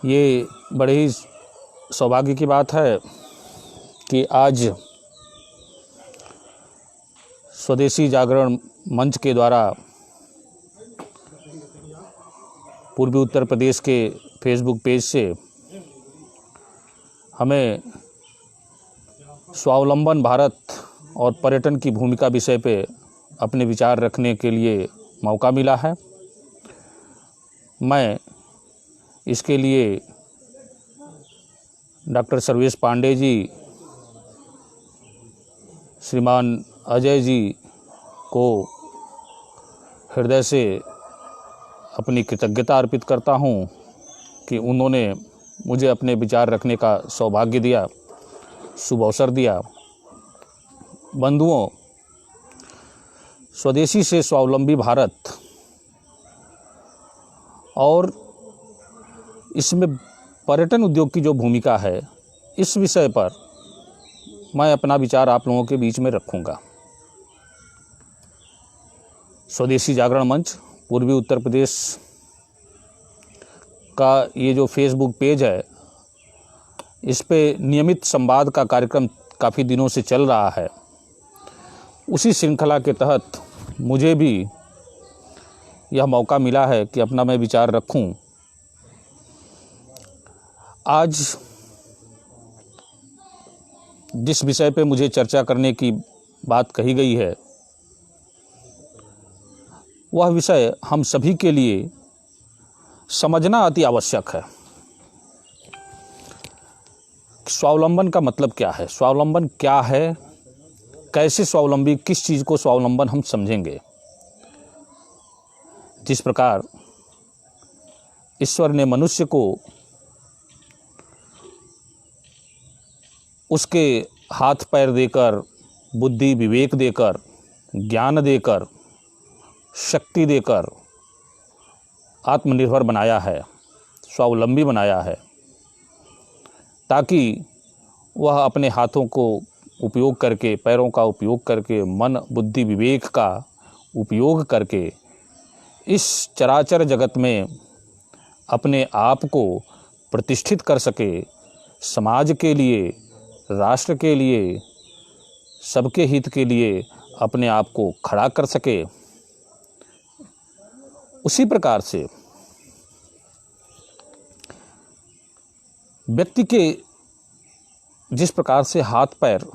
ये बड़े ही सौभाग्य की बात है कि आज स्वदेशी जागरण मंच के द्वारा पूर्वी उत्तर प्रदेश के फेसबुक पेज से हमें स्वावलंबन भारत और पर्यटन की भूमिका विषय पे अपने विचार रखने के लिए मौका मिला है। मैं इसके लिए डॉक्टर सर्वेश पांडे जी, श्रीमान अजय जी को हृदय से अपनी कृतज्ञता अर्पित करता हूं कि उन्होंने मुझे अपने विचार रखने का सौभाग्य दिया, शुभ अवसर दिया। बंधुओं, स्वदेशी से स्वावलंबी भारत और इसमें पर्यटन उद्योग की जो भूमिका है, इस विषय पर मैं अपना विचार आप लोगों के बीच में रखूंगा। स्वदेशी जागरण मंच पूर्वी उत्तर प्रदेश का ये जो फेसबुक पेज है, इस पे नियमित संवाद का कार्यक्रम काफ़ी दिनों से चल रहा है। उसी श्रृंखला के तहत मुझे भी यह मौका मिला है कि अपना मैं विचार रखूं। आज जिस विषय पे मुझे चर्चा करने की बात कही गई है, वह विषय हम सभी के लिए समझना अति आवश्यक है। स्वावलंबन का मतलब क्या है? स्वावलंबन क्या है? कैसे स्वावलंबी, किस चीज़ को स्वावलंबन हम समझेंगे? जिस प्रकार ईश्वर ने मनुष्य को उसके हाथ पैर देकर, बुद्धि विवेक देकर, ज्ञान देकर, शक्ति देकर आत्मनिर्भर बनाया है, स्वावलंबी बनाया है, ताकि वह अपने हाथों को उपयोग करके, पैरों का उपयोग करके, मन बुद्धि विवेक का उपयोग करके इस चराचर जगत में अपने आप को प्रतिष्ठित कर सके, समाज के लिए, राष्ट्र के लिए, सबके हित के लिए अपने आप को खड़ा कर सके। उसी प्रकार से व्यक्ति के जिस प्रकार से हाथ पैर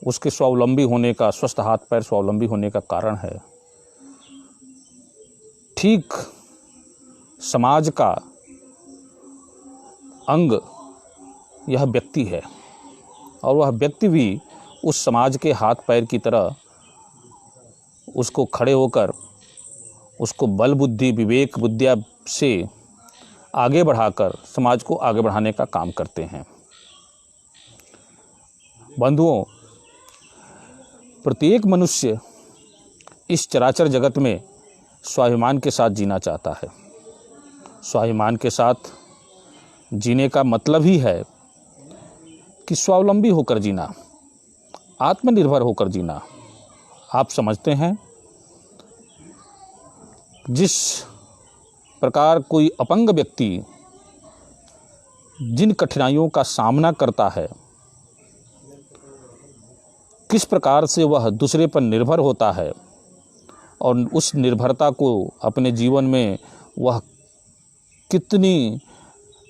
उसके स्वावलंबी होने का, स्वस्थ हाथ पैर स्वावलंबी होने का कारण है, ठीक समाज का अंग यह व्यक्ति है, और वह व्यक्ति भी उस समाज के हाथ पैर की तरह उसको खड़े होकर उसको बल बुद्धि विवेक बुद्धिया से आगे बढ़ाकर समाज को आगे बढ़ाने का काम करते हैं। बंधुओं, प्रत्येक मनुष्य इस चराचर जगत में स्वाभिमान के साथ जीना चाहता है। स्वाभिमान के साथ जीने का मतलब ही है कि स्वावलंबी होकर जीना, आत्मनिर्भर होकर जीना। आप समझते हैं, जिस प्रकार कोई अपंग व्यक्ति जिन कठिनाइयों का सामना करता है, किस प्रकार से वह दूसरे पर निर्भर होता है और उस निर्भरता को अपने जीवन में वह कितनी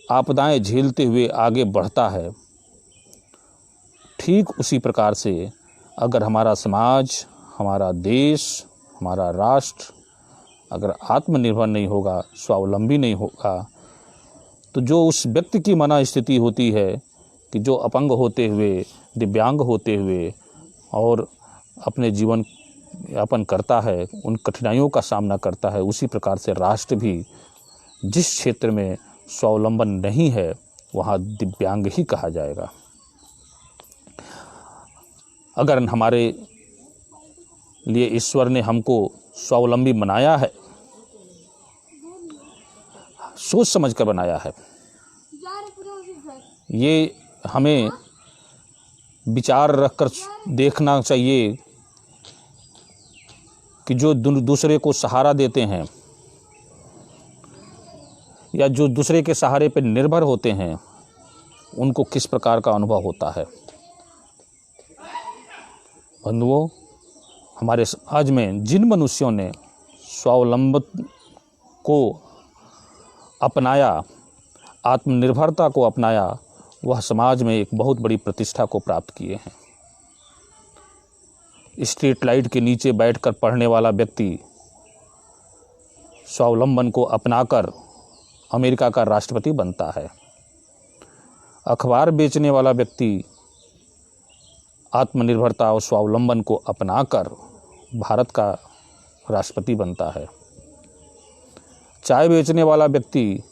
आपदाएं झेलते हुए आगे बढ़ता है, ठीक उसी प्रकार से अगर हमारा समाज, हमारा देश, हमारा राष्ट्र अगर आत्मनिर्भर नहीं होगा, स्वावलंबी नहीं होगा, तो जो उस व्यक्ति की मना स्थिति होती है कि जो अपंग होते हुए, दिव्यांग होते हुए और अपने जीवन यापन करता है, उन कठिनाइयों का सामना करता है, उसी प्रकार से राष्ट्र भी जिस क्षेत्र में स्वावलंबन नहीं है, वहाँ दिव्यांग ही कहा जाएगा। अगर हमारे लिए ईश्वर ने हमको स्वावलंबी बनाया है, सोच समझ कर बनाया है, ये हमें विचार रखकर देखना चाहिए कि जो दूसरे को सहारा देते हैं, या जो दूसरे के सहारे पर निर्भर होते हैं उनको किस प्रकार का अनुभव होता है। बंधुओं, हमारे समाज में जिन मनुष्यों ने स्वावलंबन को अपनाया, आत्मनिर्भरता को अपनाया, वह समाज में एक बहुत बड़ी प्रतिष्ठा को प्राप्त किए हैं। स्ट्रीट लाइट के नीचे बैठकर पढ़ने वाला व्यक्ति स्वावलंबन को अपनाकर अमेरिका का राष्ट्रपति बनता है। अखबार बेचने वाला व्यक्ति आत्मनिर्भरता और स्वावलंबन को अपनाकर भारत का राष्ट्रपति बनता है। चाय बेचने वाला व्यक्ति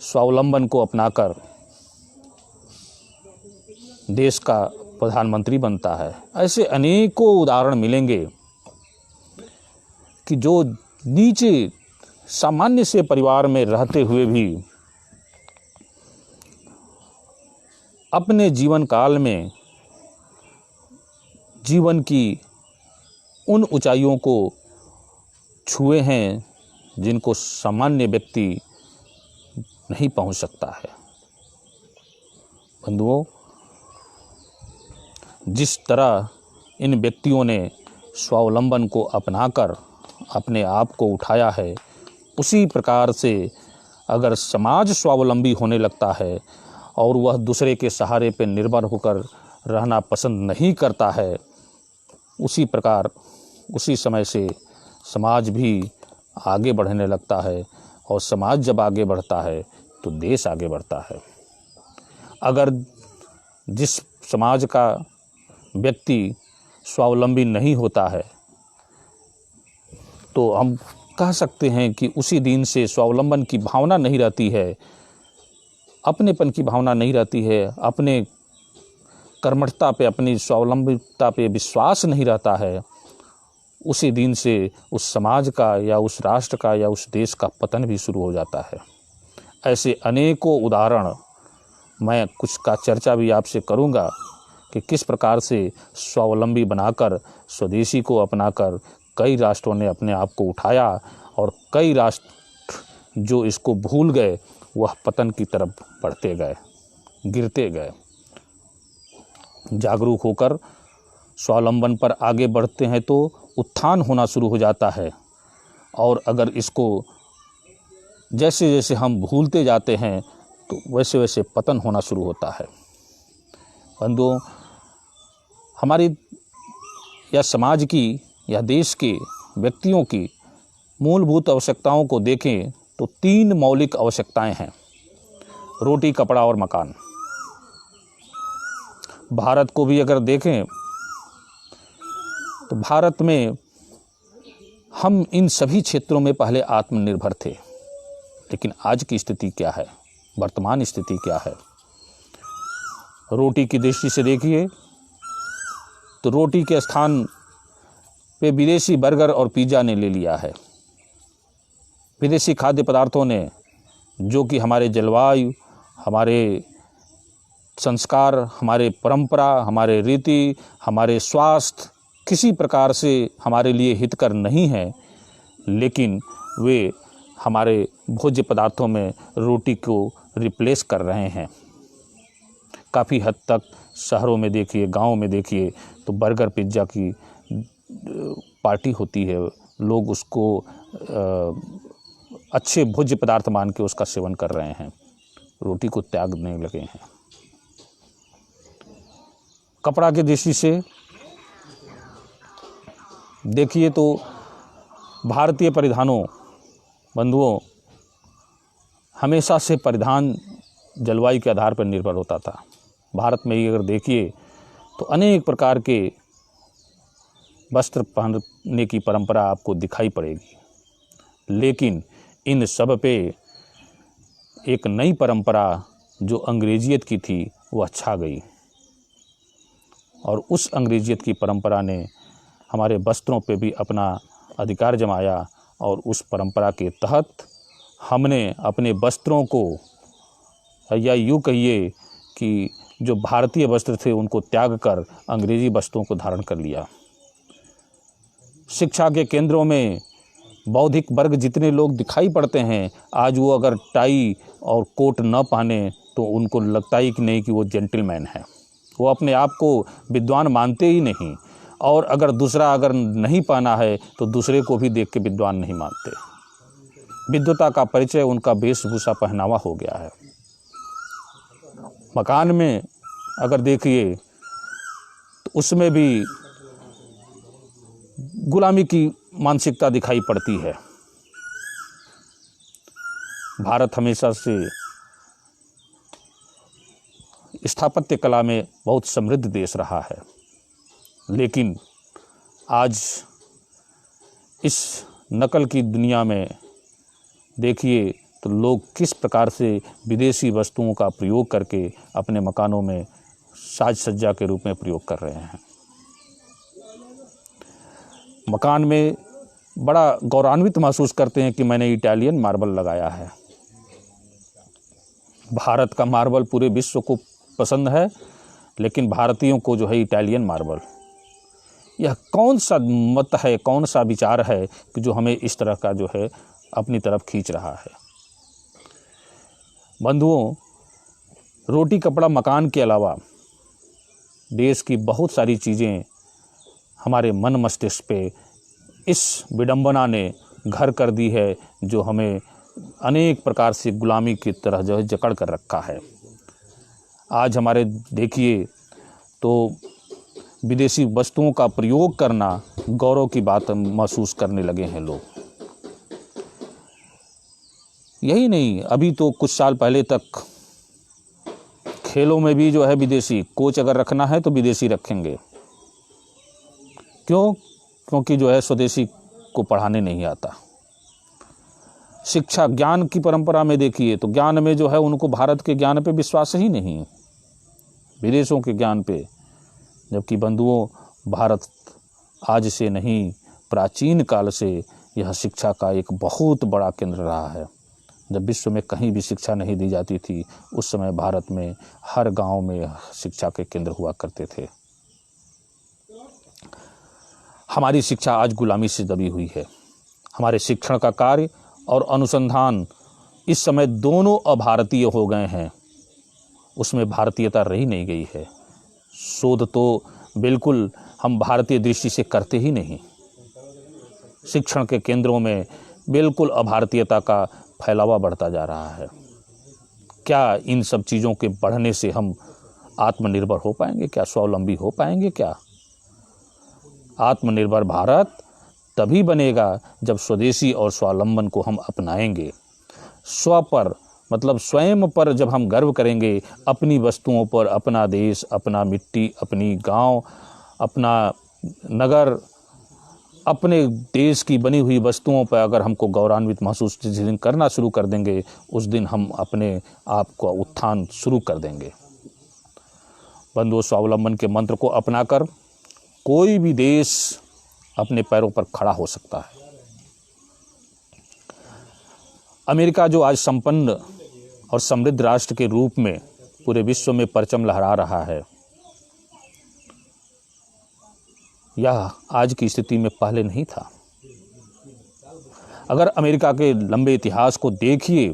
स्वावलंबन को अपनाकर देश का प्रधानमंत्री बनता है। ऐसे अनेकों उदाहरण मिलेंगे कि जो नीचे सामान्य से परिवार में रहते हुए भी अपने जीवन काल में जीवन की उन ऊंचाइयों को छुए हैं जिनको सामान्य व्यक्ति नहीं पहुंच सकता है। बंधुओं, जिस तरह इन व्यक्तियों ने स्वावलंबन को अपनाकर अपने आप को उठाया है, उसी प्रकार से अगर समाज स्वावलंबी होने लगता है और वह दूसरे के सहारे पर निर्भर होकर रहना पसंद नहीं करता है, उसी प्रकार उसी समय से समाज भी आगे बढ़ने लगता है। और समाज जब आगे बढ़ता है तो देश आगे बढ़ता है। अगर जिस समाज का व्यक्ति स्वावलंबी नहीं होता है तो हम कह सकते हैं कि उसी दिन से स्वावलंबन की भावना नहीं रहती है, अपनेपन की भावना नहीं रहती है, अपने कर्मठता पे, अपनी स्वावलंबिता पे विश्वास नहीं रहता है। उसी दिन से उस समाज का या उस राष्ट्र का या उस देश का पतन भी शुरू हो जाता है। ऐसे अनेकों उदाहरण मैं कुछ का चर्चा भी आपसे करूंगा कि किस प्रकार से स्वावलंबी बनाकर स्वदेशी को अपनाकर कई राष्ट्रों ने अपने आप को उठाया और कई राष्ट्र जो इसको भूल गए वह पतन की तरफ बढ़ते गए, गिरते गए। जागरूक होकर स्वावलंबन पर आगे बढ़ते हैं तो उत्थान होना शुरू हो जाता है, और अगर इसको जैसे जैसे हम भूलते जाते हैं तो वैसे वैसे पतन होना शुरू होता है। बंधुओं, हमारी या समाज की या देश के व्यक्तियों की मूलभूत आवश्यकताओं को देखें तो 3 मौलिक आवश्यकताएं हैं: रोटी, कपड़ा और मकान। भारत को भी अगर देखें तो भारत में हम इन सभी क्षेत्रों में पहले आत्मनिर्भर थे, लेकिन आज की स्थिति क्या है, वर्तमान स्थिति क्या है? रोटी की दृष्टि से देखिए तो रोटी के स्थान पे विदेशी बर्गर और पिज़्ज़ा ने ले लिया है। विदेशी खाद्य पदार्थों ने, जो कि हमारे जलवायु, हमारे संस्कार, हमारे परंपरा, हमारे रीति, हमारे स्वास्थ्य किसी प्रकार से हमारे लिए हितकर नहीं है, लेकिन वे हमारे भोज्य पदार्थों में रोटी को रिप्लेस कर रहे हैं। काफ़ी हद तक शहरों में देखिए, गाँव में देखिए तो बर्गर पिज़्ज़ा की पार्टी होती है, लोग उसको अच्छे भोज्य पदार्थ मान के उसका सेवन कर रहे हैं, रोटी को त्यागने लगे हैं। कपड़ा की दृष्टि से देखिए तो भारतीय परिधानों, बंधुओं, हमेशा से परिधान जलवायु के आधार पर निर्भर होता था। भारत में ही अगर देखिए तो अनेक प्रकार के वस्त्र पहनने की परंपरा आपको दिखाई पड़ेगी, लेकिन इन सब पे एक नई परंपरा जो अंग्रेजियत की थी वह छा गई, और उस अंग्रेजियत की परंपरा ने हमारे वस्त्रों पे भी अपना अधिकार जमाया, और उस परंपरा के तहत हमने अपने वस्त्रों को, या यूँ कहिए कि जो भारतीय वस्त्र थे उनको त्याग कर अंग्रेजी वस्त्रों को धारण कर लिया। शिक्षा के केंद्रों में बौद्धिक वर्ग जितने लोग दिखाई पड़ते हैं, आज वो अगर टाई और कोट न पहने तो उनको लगता ही कि नहीं कि वो जेंटलमैन है। वो अपने आप को विद्वान मानते ही नहीं, और अगर दूसरा अगर नहीं पहना है तो दूसरे को भी देख के विद्वान नहीं मानते। विद्वता का परिचय उनका वेशभूषा पहनावा हो गया है। मकान में अगर देखिए तो उसमें भी गुलामी की मानसिकता दिखाई पड़ती है। भारत हमेशा से स्थापत्य कला में बहुत समृद्ध देश रहा है, लेकिन आज इस नकल की दुनिया में देखिए तो लोग किस प्रकार से विदेशी वस्तुओं का प्रयोग करके अपने मकानों में साज सज्जा के रूप में प्रयोग कर रहे हैं। मकान में बड़ा गौरवान्वित महसूस करते हैं कि मैंने इटालियन मार्बल लगाया है। भारत का मार्बल पूरे विश्व को पसंद है, लेकिन भारतीयों को जो है इटालियन मार्बल, यह कौन सा मत है, कौन सा विचार है कि जो हमें इस तरह का जो है अपनी तरफ खींच रहा है। बंधुओं, रोटी कपड़ा मकान के अलावा देश की बहुत सारी चीज़ें हमारे मन मस्तिष्क पे इस विडंबना ने घर कर दी है, जो हमें अनेक प्रकार से गुलामी की तरह जो है जकड़ कर रखा है। आज हमारे देखिए तो विदेशी वस्तुओं का प्रयोग करना गौरव की बात महसूस करने लगे हैं लोग। यही नहीं, अभी तो कुछ साल पहले तक खेलों में भी जो है विदेशी कोच अगर रखना है तो विदेशी रखेंगे। क्यों? क्योंकि जो है स्वदेशी को पढ़ाने नहीं आता। शिक्षा ज्ञान की परंपरा में देखिए तो ज्ञान में जो है उनको भारत के ज्ञान पे विश्वास ही नहीं, विदेशों के ज्ञान पे। जबकि बंधुओं, भारत आज से नहीं, प्राचीन काल से यह शिक्षा का एक बहुत बड़ा केंद्र रहा है। जब विश्व में कहीं भी शिक्षा नहीं दी जाती थी, उस समय भारत में हर गांव में शिक्षा के केंद्र हुआ करते थे। हमारी शिक्षा आज गुलामी से दबी हुई है। हमारे शिक्षण का कार्य और अनुसंधान इस समय दोनों अभारतीय हो गए हैं, उसमें भारतीयता रही नहीं गई है। शोध तो बिल्कुल हम भारतीय दृष्टि से करते ही नहीं। शिक्षण के केंद्रों में बिल्कुल अभारतीयता का फैलावा बढ़ता जा रहा है। क्या इन सब चीज़ों के बढ़ने से हम आत्मनिर्भर हो पाएंगे? क्या स्वावलंबी हो पाएंगे? क्या आत्मनिर्भर भारत तभी बनेगा जब स्वदेशी और स्वावलंबन को हम अपनाएंगे। स्व पर मतलब स्वयं पर जब हम गर्व करेंगे, अपनी वस्तुओं पर, अपना देश, अपना मिट्टी, अपनी गांव, अपना नगर, अपने देश की बनी हुई वस्तुओं पर अगर हमको गौरवान्वित महसूस जिस दिन करना शुरू कर देंगे, उस दिन हम अपने आप को उत्थान शुरू कर देंगे। बंधुओं, स्वावलंबन के मंत्र को अपनाकर कोई भी देश अपने पैरों पर खड़ा हो सकता है। अमेरिका जो आज संपन्न और समृद्ध राष्ट्र के रूप में पूरे विश्व में परचम लहरा रहा है, यह आज की स्थिति में पहले नहीं था। अगर अमेरिका के लंबे इतिहास को देखिए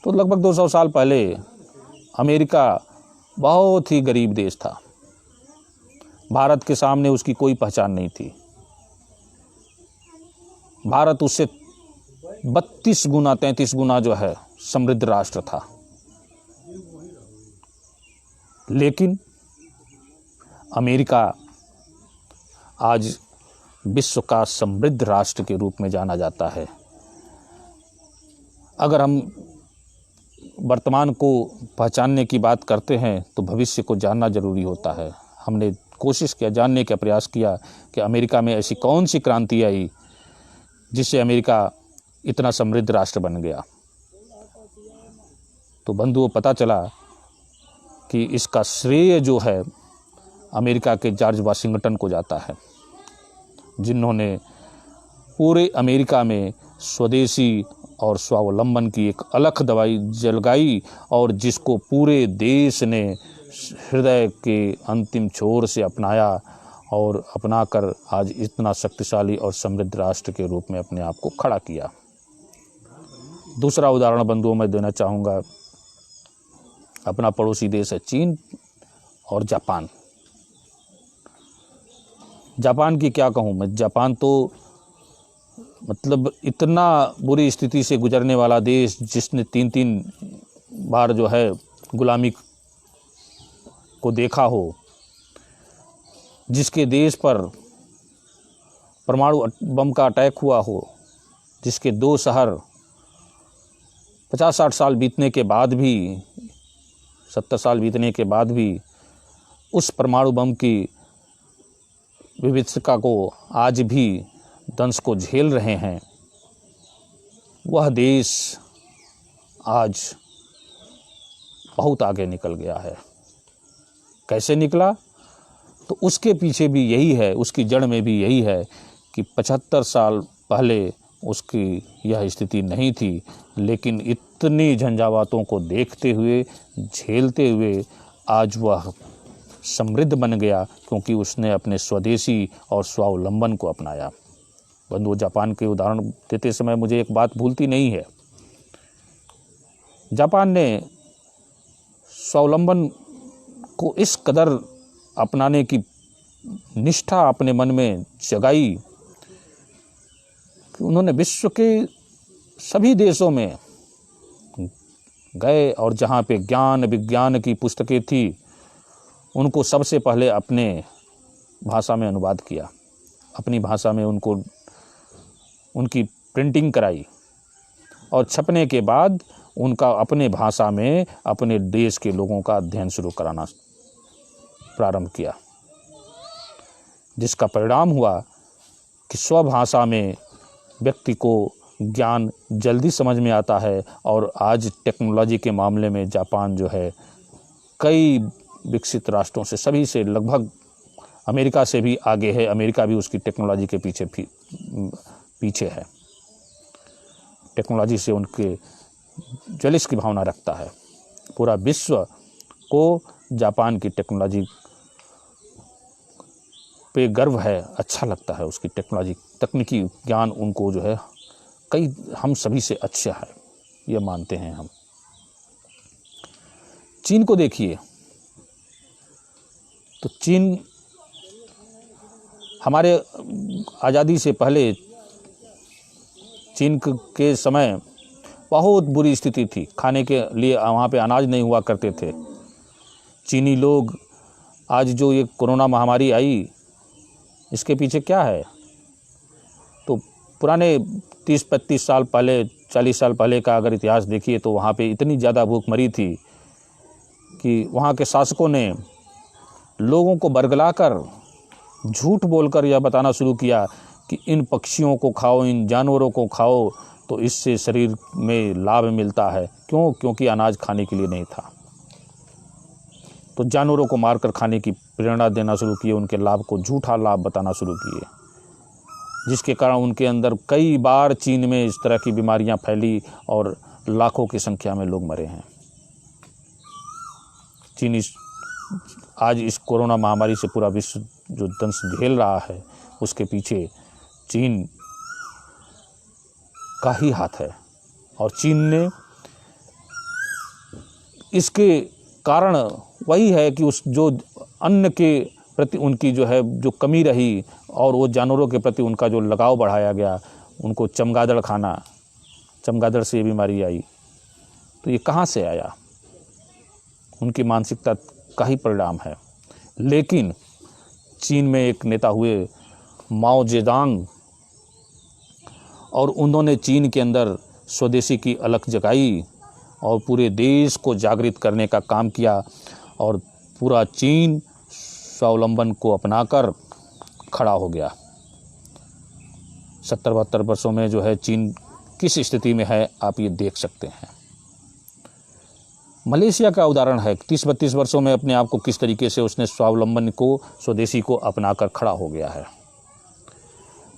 तो लगभग 200 साल पहले अमेरिका बहुत ही गरीब देश था। भारत के सामने उसकी कोई पहचान नहीं थी। भारत उससे 32 गुना 33 गुना जो है समृद्ध राष्ट्र था। लेकिन अमेरिका आज विश्व का समृद्ध राष्ट्र के रूप में जाना जाता है। अगर हम वर्तमान को पहचानने की बात करते हैं तो भविष्य को जानना जरूरी होता है। हमने कोशिश किया, जानने का प्रयास किया कि अमेरिका में ऐसी कौन सी क्रांति आई जिससे अमेरिका इतना समृद्ध राष्ट्र बन गया। तो बंधुओं, पता चला कि इसका श्रेय जो है अमेरिका के जॉर्ज वाशिंगटन को जाता है, जिन्होंने पूरे अमेरिका में स्वदेशी और स्वावलंबन की एक अलख दवाई जगाई और जिसको पूरे देश ने हृदय के अंतिम छोर से अपनाया और अपनाकर आज इतना शक्तिशाली और समृद्ध राष्ट्र के रूप में अपने आप को खड़ा किया। दूसरा उदाहरण बंधुओं मैं देना चाहूँगा, अपना पड़ोसी देश है चीन और जापान। जापान की क्या कहूँ मैं, जापान तो मतलब इतना बुरी स्थिति से गुजरने वाला देश, जिसने 3-3 बार जो है गुलामी को देखा हो, जिसके देश पर परमाणु बम का अटैक हुआ हो, जिसके 2 शहर 50-60 साल बीतने के बाद भी, 70 साल बीतने के बाद भी उस परमाणु बम की विभत्सता को आज भी दंश को झेल रहे हैं, वह देश आज बहुत आगे निकल गया है। कैसे निकला? तो उसके पीछे भी यही है, उसकी जड़ में भी यही है कि 75 साल पहले उसकी यह स्थिति नहीं थी, लेकिन इतनी झंझावातों को देखते हुए, झेलते हुए आज वह समृद्ध बन गया, क्योंकि उसने अपने स्वदेशी और स्वावलंबन को अपनाया। बंधुओं, जापान के उदाहरण देते समय मुझे एक बात भूलती नहीं है। जापान ने स्वावलंबन को इस कदर अपनाने की निष्ठा अपने मन में जगाई कि उन्होंने विश्व के सभी देशों में गए और जहाँ पे ज्ञान विज्ञान की पुस्तकें थी, उनको सबसे पहले अपने भाषा में अनुवाद किया, अपनी भाषा में उनको उनकी प्रिंटिंग कराई और छपने के बाद उनका अपने भाषा में अपने देश के लोगों का अध्ययन शुरू कराना प्रारंभ किया, जिसका परिणाम हुआ कि स्वभाषा में व्यक्ति को ज्ञान जल्दी समझ में आता है। और आज टेक्नोलॉजी के मामले में जापान जो है कई विकसित राष्ट्रों से, सभी से, लगभग अमेरिका से भी आगे है। अमेरिका भी उसकी टेक्नोलॉजी के पीछे है। टेक्नोलॉजी से उनके जलिस की भावना रखता है। पूरा विश्व को जापान की टेक्नोलॉजी पे गर्व है, अच्छा लगता है उसकी टेक्नोलॉजी, तकनीकी ज्ञान उनको जो है कई हम सभी से अच्छा है, ये मानते हैं हम। चीन को देखिए, तो चीन हमारे आज़ादी से पहले चीन के समय बहुत बुरी स्थिति थी, खाने के लिए वहाँ पे अनाज नहीं हुआ करते थे। चीनी लोग, आज जो ये कोरोना महामारी आई, इसके पीछे क्या है? तो पुराने 30-35 साल पहले, 40 साल पहले का अगर इतिहास देखिए तो वहाँ पे इतनी ज़्यादा भूखमरी थी कि वहाँ के शासकों ने लोगों को बरगलाकर, झूठ बोलकर यह बताना शुरू किया कि इन पक्षियों को खाओ, इन जानवरों को खाओ, तो इससे शरीर में लाभ मिलता है। क्यों? क्योंकि अनाज खाने के लिए नहीं था, तो जानवरों को मारकर खाने की प्रेरणा देना शुरू किए, उनके लाभ को झूठा लाभ बताना शुरू किए, जिसके कारण उनके अंदर कई बार चीन में इस तरह की बीमारियां फैली और लाखों की संख्या में लोग मरे हैं। चीन आज इस कोरोना महामारी से पूरा विश्व जो दंश झेल रहा है, उसके पीछे चीन का ही हाथ है। और चीन ने, इसके कारण वही है कि उस जो अन्न के प्रति उनकी जो है जो कमी रही, और वो जानवरों के प्रति उनका जो लगाव बढ़ाया गया, उनको चमगादड़ खाना, चमगादड़ से ये बीमारी आई, तो ये कहाँ से आया? उनकी मानसिकता का ही परिणाम है। लेकिन चीन में एक नेता हुए माओ जेडांग, और उन्होंने चीन के अंदर स्वदेशी की अलख जगाई और पूरे देश को जागृत करने का काम किया, और पूरा चीन स्वावलंबन को अपनाकर खड़ा हो गया। 70-72 वर्षों में जो है चीन किस स्थिति में है, आप ये देख सकते हैं। मलेशिया का उदाहरण है, 30-32 वर्षों में अपने आप को किस तरीके से उसने स्वावलंबन को, स्वदेशी को अपनाकर खड़ा हो गया है।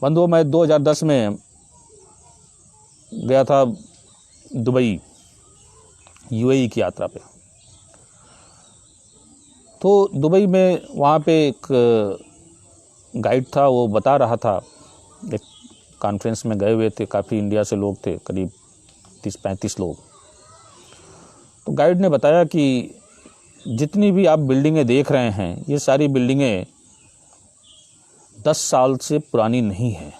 बंधुओं, मैं 2010 में गया था दुबई, यूएई की यात्रा पे। तो दुबई में वहाँ पे एक गाइड था वो बता रहा था, एक कॉन्फ्रेंस में गए हुए थे, काफ़ी इंडिया से लोग थे, करीब 30-35 लोग। तो गाइड ने बताया कि जितनी भी आप बिल्डिंगें देख रहे हैं ये सारी बिल्डिंगें 10 साल से पुरानी नहीं हैं।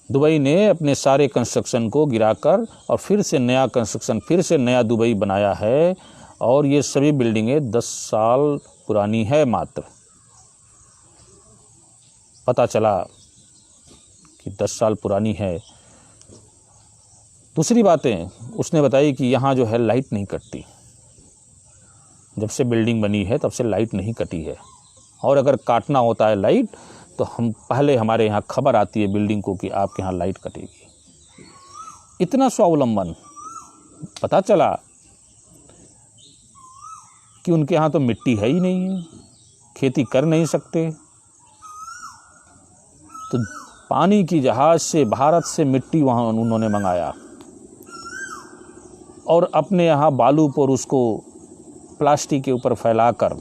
दुबई ने अपने सारे कंस्ट्रक्शन को गिराकर और फिर से नया कंस्ट्रक्शन, फिर से नया दुबई बनाया है, और ये सभी बिल्डिंगें 10 साल पुरानी है मात्र। पता चला कि 10 साल पुरानी है। दूसरी बातें उसने बताई कि यहाँ जो है लाइट नहीं कटती। जब से बिल्डिंग बनी है तब से लाइट नहीं कटी है, और अगर काटना होता है लाइट तो पहले हमारे यहाँ खबर आती है बिल्डिंग को कि आपके यहाँ लाइट कटेगी। इतना स्वावलंबन। पता चला कि उनके यहाँ तो मिट्टी है ही नहीं है, खेती कर नहीं सकते, तो पानी की जहाज से भारत से मिट्टी वहाँ उन्होंने मंगाया और अपने यहाँ बालू पर उसको प्लास्टिक के ऊपर फैलाकर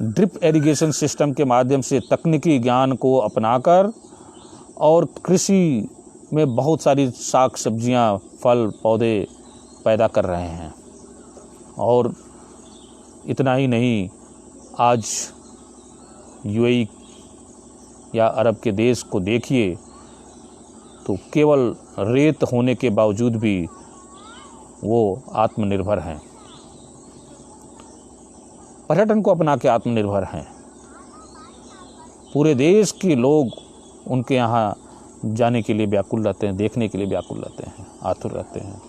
ड्रिप इरिगेशन सिस्टम के माध्यम से तकनीकी ज्ञान को अपनाकर और कृषि में बहुत सारी साग सब्जियां, फल पौधे पैदा कर रहे हैं। और इतना ही नहीं, आज यूएई या अरब के देश को देखिए तो केवल रेत होने के बावजूद भी वो आत्मनिर्भर हैं, पर्यटन को अपना के आत्मनिर्भर हैं। पूरे देश के लोग उनके यहाँ जाने के लिए व्याकुल रहते हैं, देखने के लिए व्याकुल रहते हैं, आतुर रहते हैं,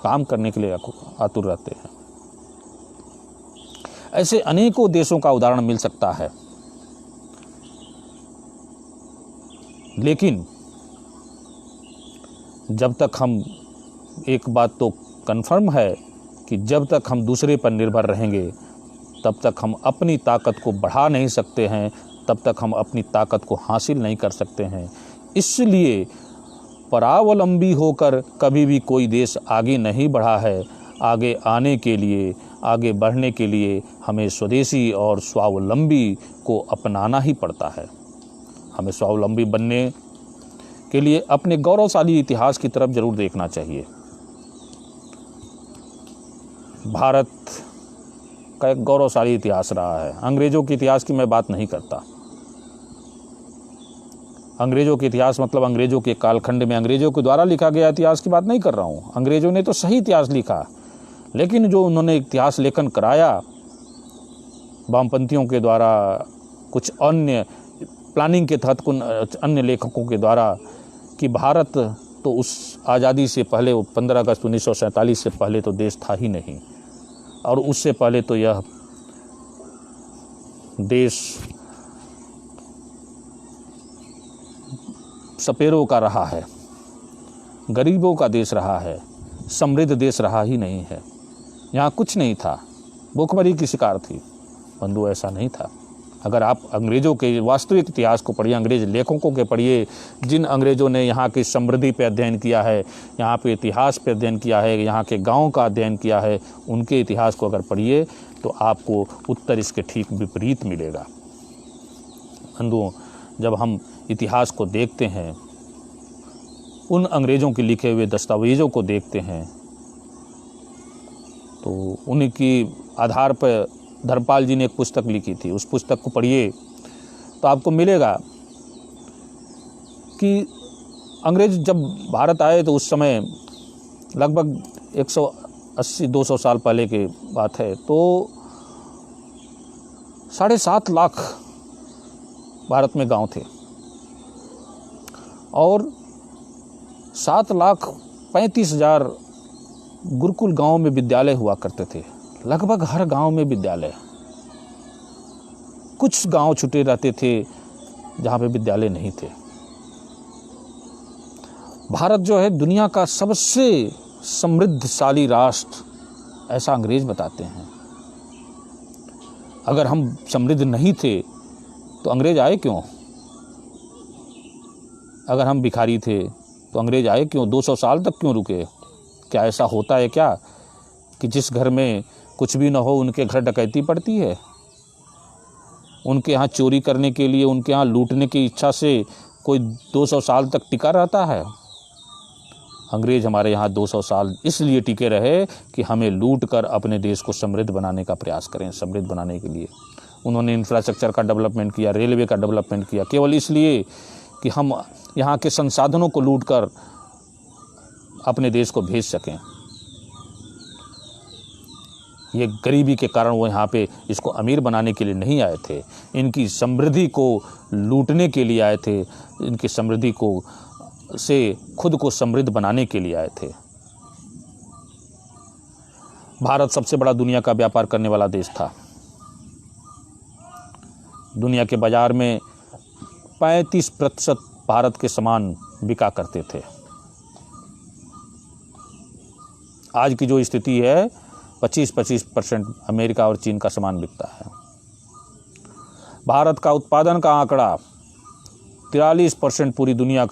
काम करने के लिए आतुर रहते हैं। ऐसे अनेकों देशों का उदाहरण मिल सकता है। लेकिन जब तक हम, एक बात तो कन्फर्म है कि जब तक हम दूसरे पर निर्भर रहेंगे तब तक हम अपनी ताकत को बढ़ा नहीं सकते हैं, तब तक हम अपनी ताकत को हासिल नहीं कर सकते हैं। इसलिए परावलंबी होकर कभी भी कोई देश आगे नहीं बढ़ा है। आगे आने के लिए, आगे बढ़ने के लिए हमें स्वदेशी और स्वावलंबी को अपनाना ही पड़ता है। हमें स्वावलंबी बनने के लिए अपने गौरवशाली इतिहास की तरफ जरूर देखना चाहिए। भारत का एक गौरवशाली इतिहास रहा है। अंग्रेजों के इतिहास की मैं बात नहीं करता। अंग्रेजों के इतिहास मतलब अंग्रेजों के कालखंड में अंग्रेजों के द्वारा लिखा गया इतिहास की बात नहीं कर रहा हूँ। अंग्रेजों ने तो सही इतिहास लिखा, लेकिन जो उन्होंने इतिहास लेखन कराया वामपंथियों के द्वारा, कुछ अन्य प्लानिंग के तहत कुछ अन्य लेखकों के द्वारा, कि भारत तो उस आज़ादी से पहले, 15 अगस्त 1947 से पहले तो देश था ही नहीं, और उससे पहले तो यह देश सपेरों का रहा है, गरीबों का देश रहा है, समृद्ध देश रहा ही नहीं है। यहाँ कुछ नहीं था, भूखमरी की शिकार थी। बंधु, ऐसा नहीं था। अगर आप अंग्रेज़ों के वास्तविक इतिहास को पढ़िए, अंग्रेज लेखकों के पढ़िए, जिन अंग्रेज़ों ने यहाँ की समृद्धि पे अध्ययन किया है, यहाँ पे इतिहास पे अध्ययन किया है, यहाँ के गाँव का अध्ययन किया है, उनके इतिहास को अगर पढ़िए तो आपको उत्तर इसके ठीक विपरीत मिलेगा। बंधुओं, जब हम इतिहास को देखते हैं, उन अंग्रेज़ों के लिखे हुए दस्तावेज़ों को देखते हैं, तो उनकी आधार पर धर्मपाल जी ने एक पुस्तक लिखी थी। उस पुस्तक को पढ़िए तो आपको मिलेगा कि अंग्रेज जब भारत आए तो उस समय लगभग 180-200 साल पहले की बात है, तो 7.5 लाख भारत में गांव थे और 7,35,000 गुरुकुल गांव में विद्यालय हुआ करते थे। लगभग हर गांव में विद्यालय। कुछ गांव छुटे रहते थे जहां पे विद्यालय नहीं थे। भारत जो है दुनिया का सबसे समृद्धशाली राष्ट्र, ऐसा अंग्रेज बताते हैं। अगर हम समृद्ध नहीं थे तो अंग्रेज आए क्यों? अगर हम भिखारी थे तो अंग्रेज आए क्यों? 200 साल तक क्यों रुके? क्या ऐसा होता है क्या कि जिस घर में कुछ भी न हो उनके घर डकैती पड़ती है, उनके यहाँ चोरी करने के लिए, उनके यहाँ लूटने की इच्छा से कोई 200 साल तक टिका रहता है। अंग्रेज हमारे यहाँ 200 साल इसलिए टिके रहे कि हमें लूट कर अपने देश को समृद्ध बनाने का प्रयास करें। समृद्ध बनाने के लिए उन्होंने इंफ्रास्ट्रक्चर का डेवलपमेंट किया, रेलवे का डेवलपमेंट किया, केवल इसलिए कि हम यहाँ के संसाधनों को लूट कर अपने देश को भेज सकें। ये गरीबी के कारण वो यहाँ पे इसको अमीर बनाने के लिए नहीं आए थे, इनकी समृद्धि को लूटने के लिए आए थे, इनकी समृद्धि को से खुद को समृद्ध बनाने के लिए आए थे। भारत सबसे बड़ा दुनिया का व्यापार करने वाला देश था। दुनिया के बाजार में 35% भारत के सामान बिका करते थे। आज की जो स्थिति है 25% अमेरिका और चीन का सामान बिकता है। भारत का उत्पादन का आंकड़ा 43% पूरी दुनिया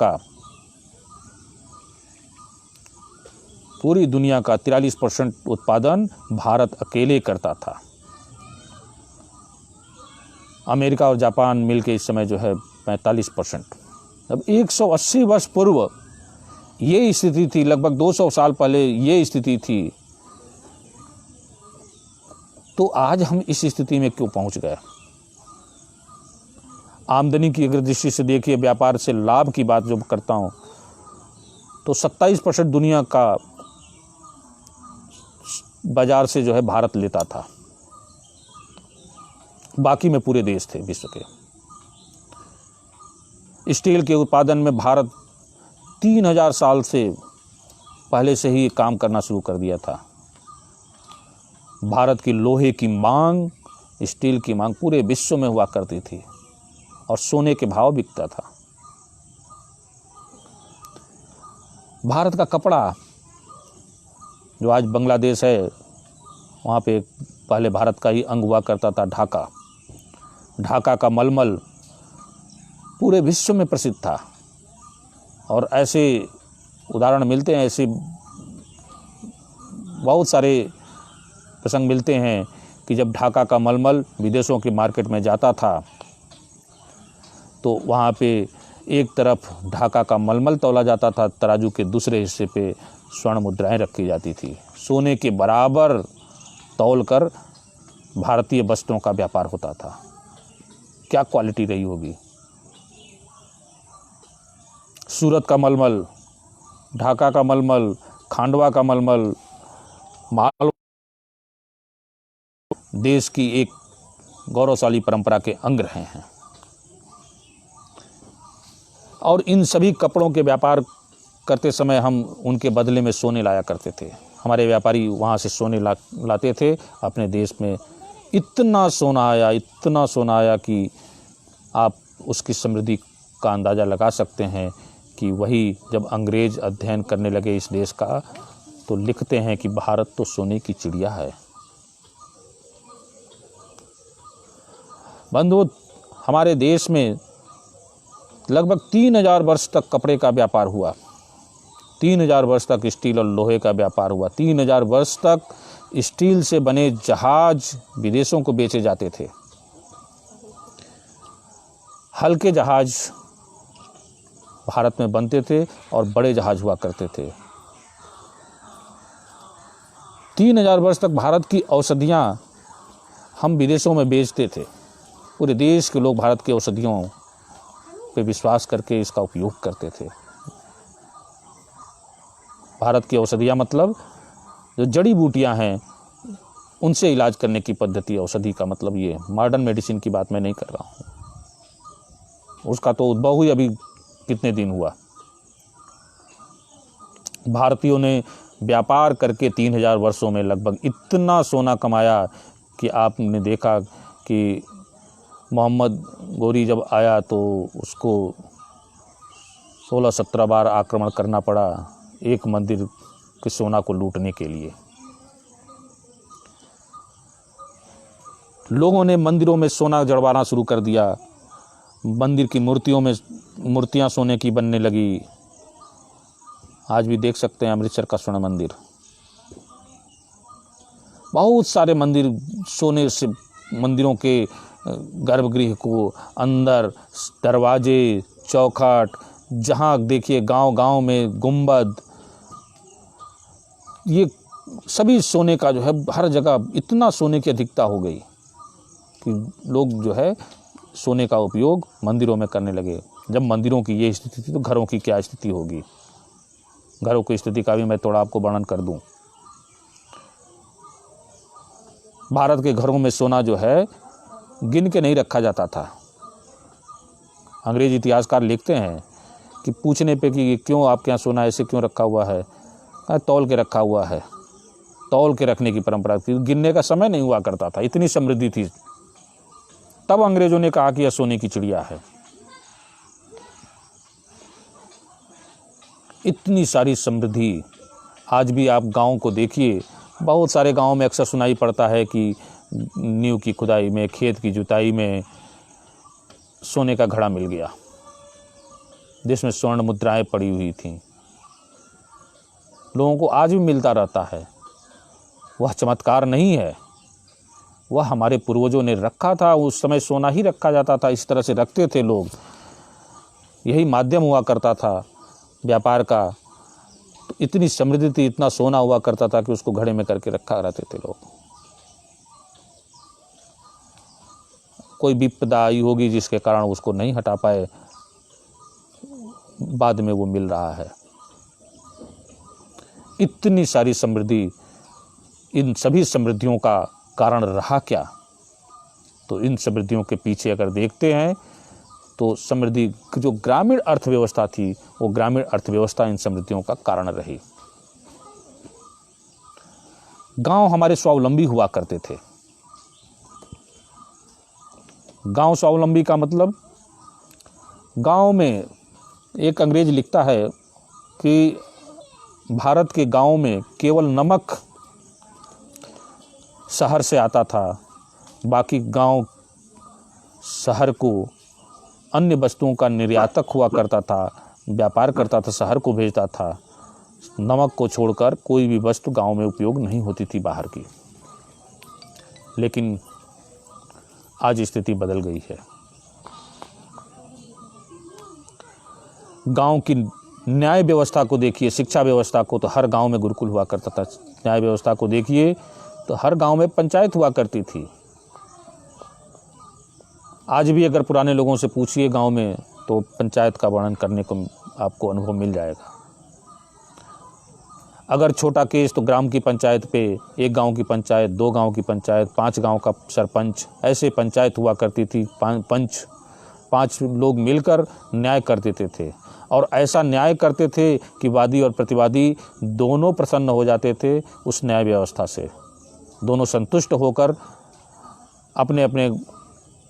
का 43% उत्पादन भारत अकेले करता था। अमेरिका और जापान मिलके इस समय जो है 45%। अब 180 वर्ष पूर्व ये स्थिति थी, लगभग 200 साल पहले ये स्थिति थी, तो आज हम इस स्थिति में क्यों पहुंच गए? आमदनी की अगर दृष्टि से देखिए, व्यापार से लाभ की बात जो करता हूं, तो 27% दुनिया का बाजार से जो है भारत लेता था, बाकी में पूरे देश थे विश्व के। स्टील के उत्पादन में भारत 3000 साल से पहले से ही काम करना शुरू कर दिया था। भारत की लोहे की मांग, स्टील की मांग पूरे विश्व में हुआ करती थी और सोने के भाव बिकता था। भारत का कपड़ा जो आज बांग्लादेश है, वहाँ पे पहले भारत का ही अंग हुआ करता था ढाका। ढाका का मलमल पूरे विश्व में प्रसिद्ध था और ऐसे उदाहरण मिलते हैं, ऐसे बहुत सारे प्रसंग मिलते हैं कि जब ढाका का मलमल विदेशों के मार्केट में जाता था तो वहाँ पे एक तरफ ढाका का मलमल तौला जाता था, तराजू के दूसरे हिस्से पे स्वर्ण मुद्राएं रखी जाती थी। सोने के बराबर तौल कर भारतीय वस्त्रों का व्यापार होता था। क्या क्वालिटी रही होगी। सूरत का मलमल, ढाका का मलमल, खांडवा का मलमल माल देश की एक गौरवशाली परंपरा के अंग रहे हैं। और इन सभी कपड़ों के व्यापार करते समय हम उनके बदले में सोने लाया करते थे। हमारे व्यापारी वहाँ से सोने लाते थे अपने देश में। इतना सोना आया कि आप उसकी समृद्धि का अंदाज़ा लगा सकते हैं कि वही जब अंग्रेज अध्ययन करने लगे इस देश का तो लिखते हैं कि भारत तो सोने की चिड़िया है। बंधुओं, हमारे देश में लगभग 3000 वर्ष तक कपड़े का व्यापार हुआ। 3000 वर्ष तक स्टील और लोहे का व्यापार हुआ। 3000 वर्ष तक स्टील से बने जहाज विदेशों को बेचे जाते थे। हल्के जहाज भारत में बनते थे और बड़े जहाज हुआ करते थे। 3000 वर्ष तक भारत की औषधियाँ हम विदेशों में बेचते थे। पूरे देश के लोग भारत की औषधियों पे विश्वास करके इसका उपयोग करते थे। भारत की औषधियाँ मतलब जो जड़ी बूटियाँ हैं उनसे इलाज करने की पद्धति, औषधि का मतलब ये मॉडर्न मेडिसिन की बात मैं नहीं कर रहा हूँ। उसका तो उद्भव ही अभी कितने दिन हुआ। भारतीयों ने व्यापार करके 3000 वर्षों में लगभग इतना सोना कमाया कि आपने देखा कि मोहम्मद गोरी जब आया तो उसको 16-17 बार आक्रमण करना पड़ा एक मंदिर के सोना को लूटने के लिए। लोगों ने मंदिरों में सोना जड़वाना शुरू कर दिया। मंदिर की मूर्तियां सोने की बनने लगी। आज भी देख सकते हैं अमृतसर का स्वर्ण मंदिर। बहुत सारे मंदिर सोने से, मंदिरों के गर्भगृह को अंदर दरवाजे, चौखट, जहाँ देखिए गांव गांव में गुंबद, ये सभी सोने का जो है, हर जगह इतना सोने की अधिकता हो गई कि लोग जो है सोने का उपयोग मंदिरों में करने लगे। जब मंदिरों की ये स्थिति थी तो घरों की क्या स्थिति होगी। घरों की स्थिति का भी मैं थोड़ा आपको वर्णन कर दूं। भारत के घरों में सोना जो है गिन के नहीं रखा जाता था। अंग्रेज इतिहासकार लिखते हैं कि पूछने पे कि क्यों आपके यहाँ सोना ऐसे क्यों रखा हुआ है, तौल के रखा हुआ है। तौल के रखने की परंपरा थी, गिनने का समय नहीं हुआ करता था, इतनी समृद्धि थी। तब अंग्रेजों ने कहा कि यह सोने की चिड़िया है। इतनी सारी समृद्धि आज भी आप गांव को देखिए, बहुत सारे गांवों में अक्सर सुनाई पड़ता है कि नींव की खुदाई में, खेत की जुताई में सोने का घड़ा मिल गया, जिसमें स्वर्ण मुद्राएं पड़ी हुई थीं। लोगों को आज भी मिलता रहता है। वह चमत्कार नहीं है, वह हमारे पूर्वजों ने रखा था। उस समय सोना ही रखा जाता था, इस तरह से रखते थे लोग। यही माध्यम हुआ करता था व्यापार का। तो इतनी समृद्धि थी, इतना सोना हुआ करता था कि उसको घड़े में करके रखा रहते थे लोग। कोई विपदा आई होगी जिसके कारण उसको नहीं हटा पाए, बाद में वो मिल रहा है। इतनी सारी समृद्धि, इन सभी समृद्धियों का कारण रहा क्या? तो इन समृद्धियों के पीछे अगर देखते हैं तो समृद्धि जो ग्रामीण अर्थव्यवस्था थी, वो ग्रामीण अर्थव्यवस्था इन समृद्धियों का कारण रही। गांव हमारे स्वावलंबी हुआ करते थे। गांव स्वावलंबी का मतलब, गांव में एक अंग्रेज लिखता है कि भारत के गांव में केवल नमक शहर से आता था, बाकी गांव शहर को अन्य वस्तुओं का निर्यातक हुआ करता था, व्यापार करता था, शहर को भेजता था। नमक को छोड़कर कोई भी वस्तु गांव में उपयोग नहीं होती थी बाहर की। लेकिन आज स्थिति बदल गई है। गांव की न्याय व्यवस्था को देखिए, शिक्षा व्यवस्था को, तो हर गांव में गुरुकुल हुआ करता था। न्याय व्यवस्था को देखिए तो हर गांव में पंचायत हुआ करती थी। आज भी अगर पुराने लोगों से पूछिए गांव में, तो पंचायत का वर्णन करने को आपको अनुभव मिल जाएगा। अगर छोटा केस तो ग्राम की पंचायत पे, एक गांव की पंचायत, 2 गांव की पंचायत, 5 गांव का सरपंच, ऐसे पंचायत हुआ करती थी। 5 लोग मिलकर न्याय कर देते थे, और ऐसा न्याय करते थे कि वादी और प्रतिवादी दोनों प्रसन्न हो जाते थे उस न्याय व्यवस्था से। दोनों संतुष्ट होकर अपने अपने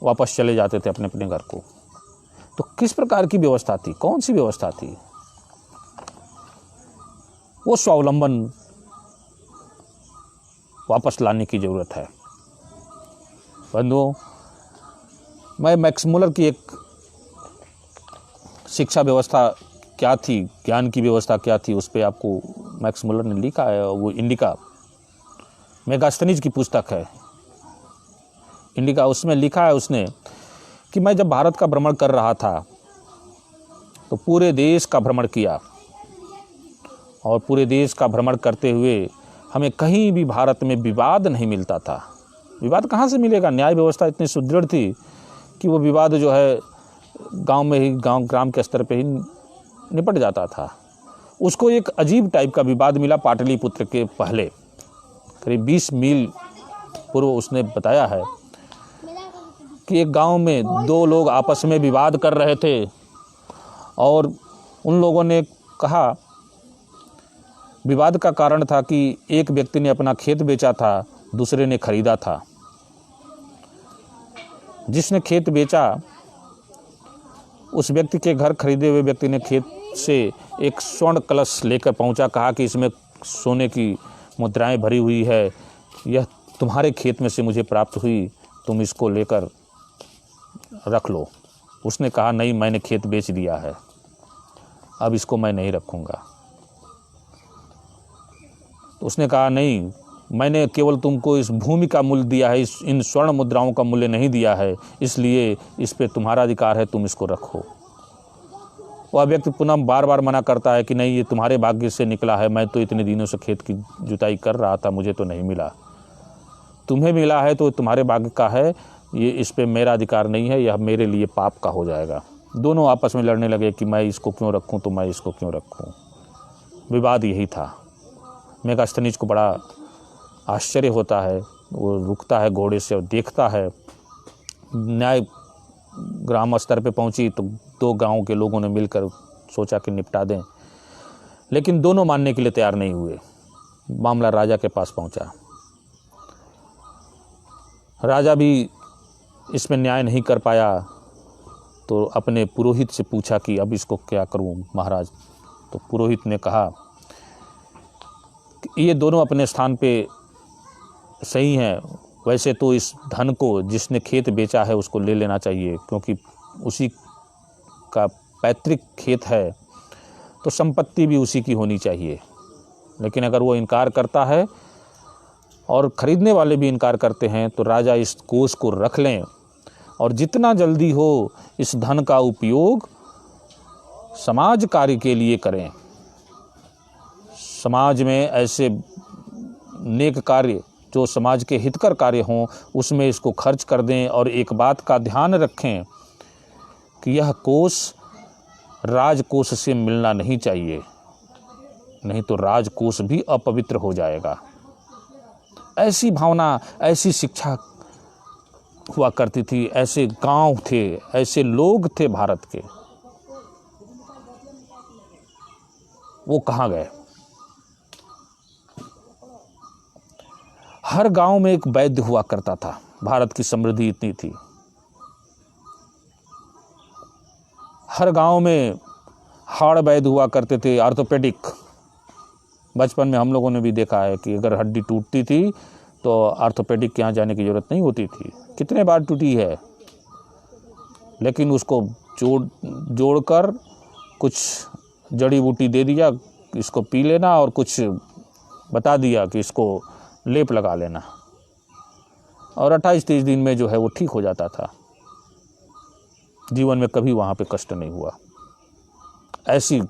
वापस चले जाते थे अपने अपने घर को। तो किस प्रकार की व्यवस्था थी, कौन सी व्यवस्था थी? वो स्वावलंबन वापस लाने की जरूरत है। बंधुओं, मैं मैक्स मुलर की एक शिक्षा व्यवस्था क्या थी, ज्ञान की व्यवस्था क्या थी, उस पर आपको मैक्स मुलर ने लिखा है। वो इंडिका, मेगास्थनीज की पुस्तक है इंडिका। उसमें लिखा है उसने कि मैं जब भारत का भ्रमण कर रहा था तो पूरे देश का भ्रमण किया, और पूरे देश का भ्रमण करते हुए हमें कहीं भी भारत में विवाद नहीं मिलता था। विवाद कहाँ से मिलेगा? न्याय व्यवस्था इतनी सुदृढ़ थी कि वो विवाद जो है गांव में ही, ग्राम के स्तर पे ही निपट जाता था। उसको एक अजीब टाइप का विवाद मिला पाटलिपुत्र के पहले, करीब 20 मील पूर्व। उसने बताया है कि एक गांव में 2 लोग आपस में विवाद कर रहे थे, और उन लोगों ने कहा, विवाद का कारण था कि एक व्यक्ति ने अपना खेत बेचा था, दूसरे ने खरीदा था। जिसने खेत बेचा, उस व्यक्ति के घर खरीदे हुए व्यक्ति ने खेत से एक स्वर्ण कलश लेकर पहुंचा, कहा कि इसमें सोने की मुद्राएं भरी हुई है, यह तुम्हारे खेत में से मुझे प्राप्त हुई, तुम इसको लेकर रख लो। उसने कहा, नहीं, मैंने खेत बेच दिया है, अब इसको मैं नहीं रखूँगा। तो उसने कहा, नहीं, मैंने केवल तुमको इस भूमि का मूल्य दिया है, इन स्वर्ण मुद्राओं का मूल्य नहीं दिया है, इसलिए इस पे तुम्हारा अधिकार है, तुम इसको रखो। वह व्यक्ति पुनः बार बार मना करता है कि नहीं, ये तुम्हारे भाग्य से निकला है, मैं तो इतने दिनों से खेत की जुताई कर रहा था, मुझे तो नहीं मिला। तुम्हें मिला है तो तुम्हारे भाग्य का है, ये इस पे मेरा अधिकार नहीं है, यह मेरे लिए पाप का हो जाएगा। दोनों आपस में लड़ने लगे कि मैं इसको क्यों रखूं, तो मैं इसको क्यों रखूं। विवाद यही था। मेगास्थनीज को बड़ा आश्चर्य होता है, वो रुकता है घोड़े से और देखता है। न्याय ग्राम स्तर पे पहुंची तो 2 गांव के लोगों ने मिलकर सोचा कि निपटा दें, लेकिन दोनों मानने के लिए तैयार नहीं हुए। मामला राजा के पास पहुंचा। राजा भी इसमें न्याय नहीं कर पाया, तो अपने पुरोहित से पूछा कि अब इसको क्या करूं महाराज। तो पुरोहित ने कहा कि ये दोनों अपने स्थान पे सही हैं, वैसे तो इस धन को जिसने खेत बेचा है उसको ले लेना चाहिए, क्योंकि उसी का पैतृक खेत है तो संपत्ति भी उसी की होनी चाहिए। लेकिन अगर वो इनकार करता है और ख़रीदने वाले भी इनकार करते हैं तो राजा इस कोष को रख लें और जितना जल्दी हो इस धन का उपयोग समाज कार्य के लिए करें। समाज में ऐसे नेक कार्य जो समाज के हितकर कार्य हों उसमें इसको खर्च कर दें। और एक बात का ध्यान रखें कि यह कोष राजकोष से मिलना नहीं चाहिए, नहीं तो राजकोष भी अपवित्र हो जाएगा। ऐसी भावना, ऐसी शिक्षा हुआ करती थी। ऐसे गांव थे, ऐसे लोग थे भारत के। वो कहाँ गए? हर गांव में एक वैद्य हुआ करता था। भारत की समृद्धि इतनी थी। हर गांव में हाड़ वैद्य हुआ करते थे, ऑर्थोपेडिक। बचपन में हम लोगों ने भी देखा है कि अगर हड्डी टूटती थी तो ऑर्थोपेडिक के यहाँ जाने की ज़रूरत नहीं होती थी। कितने बार टूटी है, लेकिन उसको जोड़कर कुछ जड़ी बूटी दे दिया, इसको पी लेना, और कुछ बता दिया कि इसको लेप लगा लेना, और 28-30 दिन में जो है वो ठीक हो जाता था। जीवन में कभी वहाँ पे कष्ट नहीं हुआ। ऐसी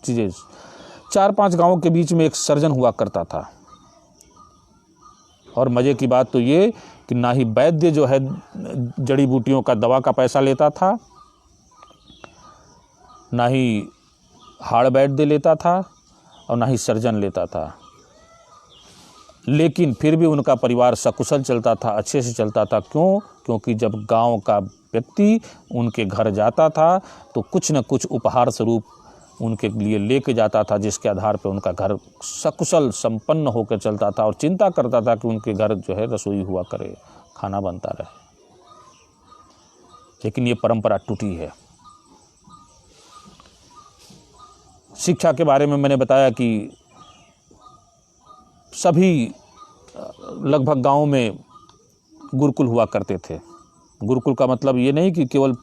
चीज़ें। 4-5 गांवों के बीच में एक सर्जन हुआ करता था। और मज़े की बात तो ये कि ना ही वैद्य जो है जड़ी बूटियों का दवा का पैसा लेता था, ना ही हाड़ वैद्य लेता था, और ना ही सर्जन लेता था। लेकिन फिर भी उनका परिवार सकुशल चलता था, अच्छे से चलता था। क्यों? क्योंकि जब गांव का व्यक्ति उनके घर जाता था तो कुछ न कुछ उपहार स्वरूप उनके लिए लेके जाता था, जिसके आधार पर उनका घर सकुशल संपन्न होकर चलता था। और चिंता करता था कि उनके घर जो है रसोई हुआ करे, खाना बनता रहे। लेकिन ये परंपरा टूटी है। शिक्षा के बारे में मैंने बताया कि सभी लगभग गांव में गुरुकुल हुआ करते थे। गुरुकुल का मतलब ये नहीं कि केवल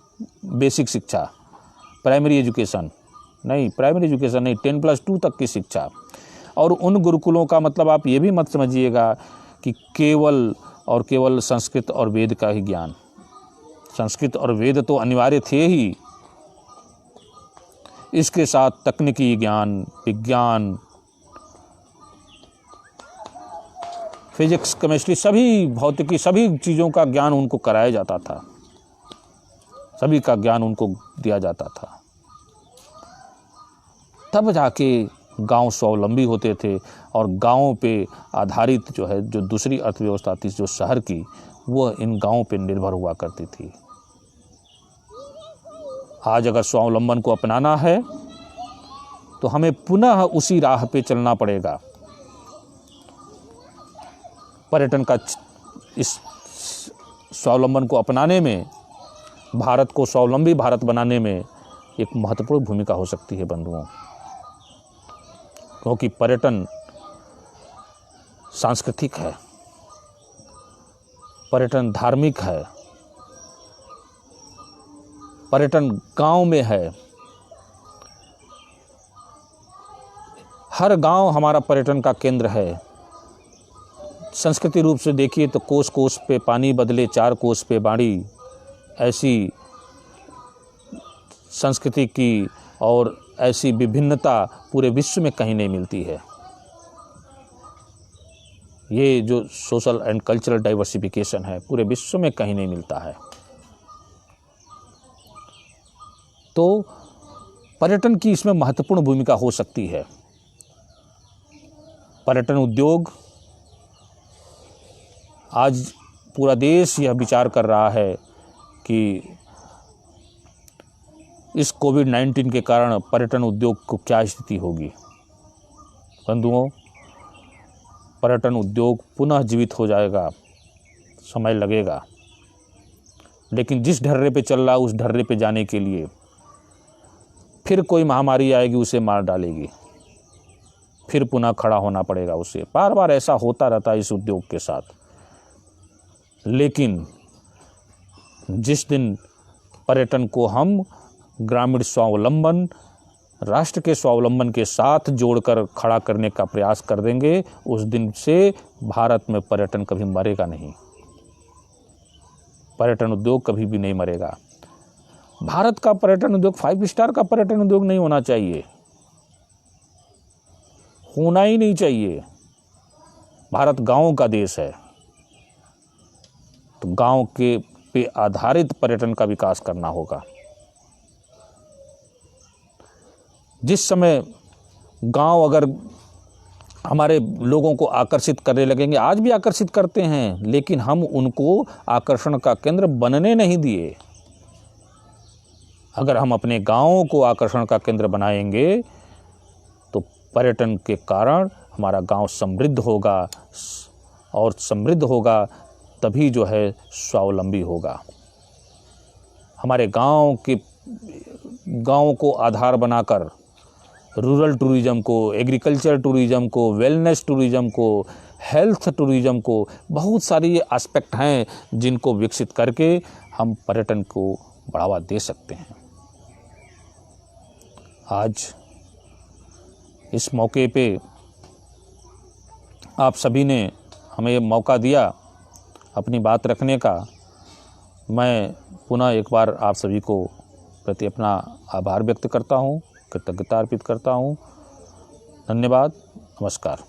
बेसिक शिक्षा, प्राइमरी एजुकेशन नहीं, प्राइमरी एजुकेशन नहीं, 10+2 तक की शिक्षा। और उन गुरुकुलों का मतलब आप ये भी मत समझिएगा कि केवल और केवल संस्कृत और वेद का ही ज्ञान। संस्कृत और वेद तो अनिवार्य थे ही, इसके साथ तकनीकी ज्ञान, विज्ञान, फिजिक्स, केमिस्ट्री, सभी भौतिकी, सभी चीज़ों का ज्ञान उनको कराया जाता था, सभी का ज्ञान उनको दिया जाता था। तब जाके गांव स्वावलंबी होते थे। और गांवों पे आधारित जो है जो दूसरी अर्थव्यवस्था थी जो शहर की, वह इन गांवों पे निर्भर हुआ करती थी। आज अगर स्वावलंबन को अपनाना है तो हमें पुनः उसी राह पे चलना पड़ेगा। पर्यटन का इस स्वावलंबन को अपनाने में, भारत को स्वावलंबी भारत बनाने में एक महत्वपूर्ण भूमिका हो सकती है बंधुओं। क्योंकि पर्यटन सांस्कृतिक है, पर्यटन धार्मिक है, पर्यटन गांव में है। हर गांव हमारा पर्यटन का केंद्र है। संस्कृति रूप से देखिए तो कोस कोस पे पानी बदले 4 कोस पे बाड़ी, ऐसी संस्कृति की और ऐसी विभिन्नता पूरे विश्व में कहीं नहीं मिलती है। ये जो सोशल एंड कल्चरल डाइवर्सिफिकेशन है पूरे विश्व में कहीं नहीं मिलता है। तो पर्यटन की इसमें महत्वपूर्ण भूमिका हो सकती है। पर्यटन उद्योग, आज पूरा देश यह विचार कर रहा है कि इस कोविड-19 के कारण पर्यटन उद्योग को क्या स्थिति होगी। बंधुओं, पर्यटन उद्योग पुनः जीवित हो जाएगा, समय लगेगा, लेकिन जिस ढर्रे पे चल रहा उस ढर्रे पे जाने के लिए फिर कोई महामारी आएगी, उसे मार डालेगी, फिर पुनः खड़ा होना पड़ेगा उसे। बार बार ऐसा होता रहता है इस उद्योग के साथ। लेकिन जिस दिन पर्यटन को हम ग्रामीण स्वावलंबन, राष्ट्र के स्वावलंबन के साथ जोड़कर खड़ा करने का प्रयास कर देंगे, उस दिन से भारत में पर्यटन कभी मरेगा नहीं। पर्यटन उद्योग कभी भी नहीं मरेगा। भारत का पर्यटन उद्योग 5 स्टार का पर्यटन उद्योग नहीं होना चाहिए, होना ही नहीं चाहिए। भारत गांवों का देश है, तो गांव के पे आधारित पर्यटन का विकास करना होगा। जिस समय गांव अगर हमारे लोगों को आकर्षित करने लगेंगे, आज भी आकर्षित करते हैं, लेकिन हम उनको आकर्षण का केंद्र बनने नहीं दिए। अगर हम अपने गांवों को आकर्षण का केंद्र बनाएंगे तो पर्यटन के कारण हमारा गांव समृद्ध होगा, और समृद्ध होगा तभी जो है स्वावलंबी होगा। हमारे गांव को आधार बनाकर रूरल टूरिज्म को, एग्रीकल्चर टूरिज्म को, वेलनेस टूरिज्म को, हेल्थ टूरिज्म को, बहुत सारी एस्पेक्ट हैं जिनको विकसित करके हम पर्यटन को बढ़ावा दे सकते हैं। आज इस मौके पे आप सभी ने हमें ये मौका दिया अपनी बात रखने का। मैं पुनः एक बार आप सभी को प्रति अपना आभार व्यक्त करता हूँ, कृतज्ञता अर्पित करता हूँ। धन्यवाद, नमस्कार।